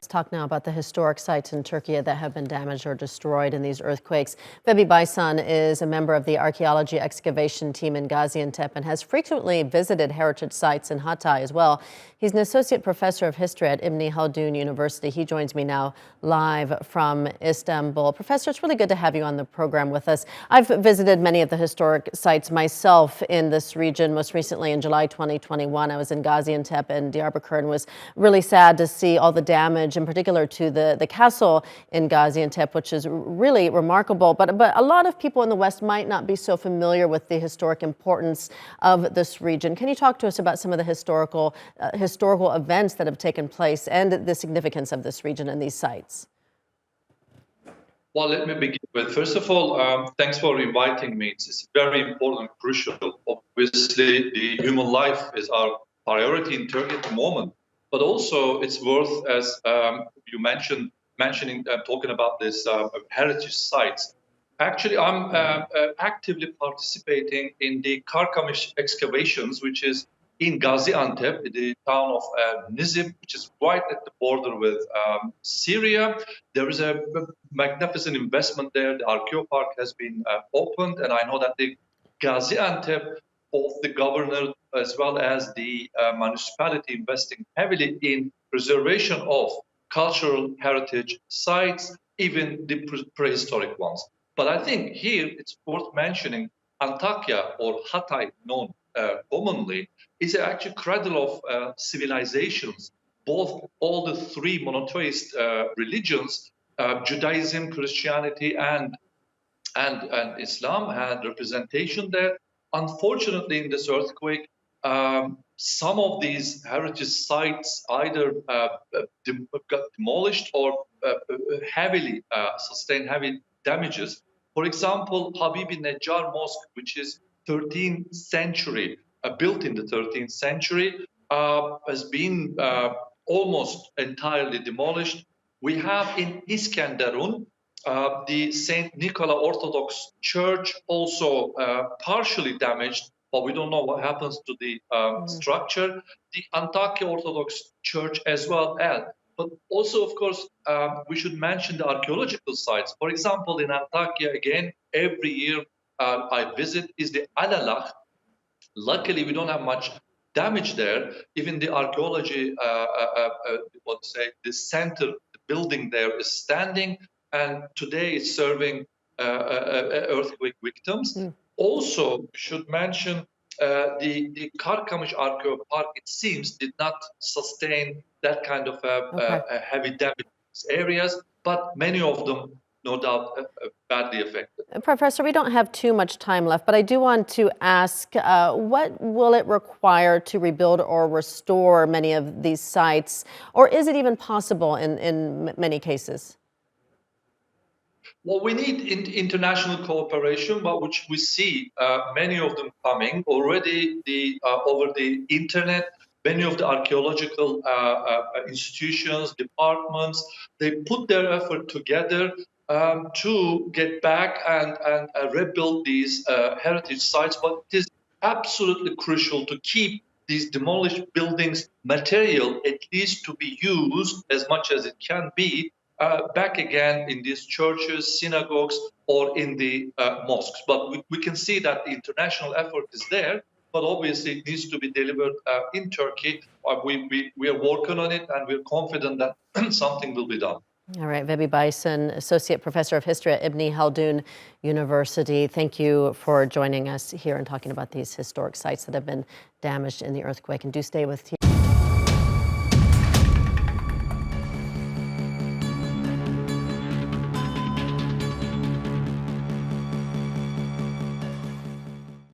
Let's talk now about the historic sites in Turkey that have been damaged or destroyed in these earthquakes. Vehbi Baysan is a member of the archaeology excavation team in Gaziantep and has frequently visited heritage sites in Hatay as well. He's an associate professor of history at Haldun University. He joins me now live from Istanbul. Professor, it's really good to have you on the program with us. I've visited many of the historic sites myself in this region. Most recently in July 2021, I was in Gaziantep and Diyarbakir and was really sad to see all the damage, in particular to the castle in Gaziantep, which is really remarkable. But a lot of people in the West might not be so familiar with the historic importance of this region. Can you talk to us about some of the historical events that have taken place and the significance of this region and these sites? Well, let me begin with, first of all, thanks for inviting me. It's very important, crucial. Obviously, the human life is our priority in Turkey at the moment. But also, it's worth, as you talking about this heritage sites. Actually, I'm actively participating in the Karkamış excavations, which is in Gaziantep, the town of Nizip, which is right at the border with Syria. There is a magnificent investment there. The Archeo Park has been opened, and I know that the Gaziantep, both the governor as well as the municipality investing heavily in preservation of cultural heritage sites, even the prehistoric ones. But I think here it's worth mentioning Antakya, or Hatay known commonly, is actually cradle of civilizations. All the three monotheist religions, Judaism, Christianity, and Islam, had representation there. Unfortunately, in this earthquake, some of these heritage sites either got demolished or sustained heavy damages. For example, Habibi Neccar Mosque, which is 13th century, built in the 13th century, has been almost entirely demolished. We have in Iskenderun, the St. Nicola Orthodox Church, also partially damaged, but we don't know what happens to the structure. The Antakya Orthodox Church as well. But also, of course, we should mention the archaeological sites. For example, in Antakya, again, every year I visit is the Alalakh. Luckily, we don't have much damage there. Even the archaeology, the center, the building there is standing, and today it's serving earthquake victims. Also, we should mention the Karkamış Archeo Park, it seems, did not sustain that kind of heavy damage in areas, but many of them, no doubt, badly affected. Professor, we don't have too much time left, but I do want to ask, what will it require to rebuild or restore many of these sites, or is it even possible in many cases? Well, we need international cooperation, but which we see many of them coming already. Over the internet, many of the archaeological institutions, departments, they put their effort together to get back and rebuild these heritage sites. But it is absolutely crucial to keep these demolished buildings material, at least to be used as much as it can be, back again in these churches, synagogues, or in the mosques. But we can see that the international effort is there, but obviously it needs to be delivered in Turkey. We are working on it, and we're confident that something will be done. All right, Vehbi Baysan, Associate Professor of History at Haldun University. Thank you for joining us here and talking about these historic sites that have been damaged in the earthquake. And do stay with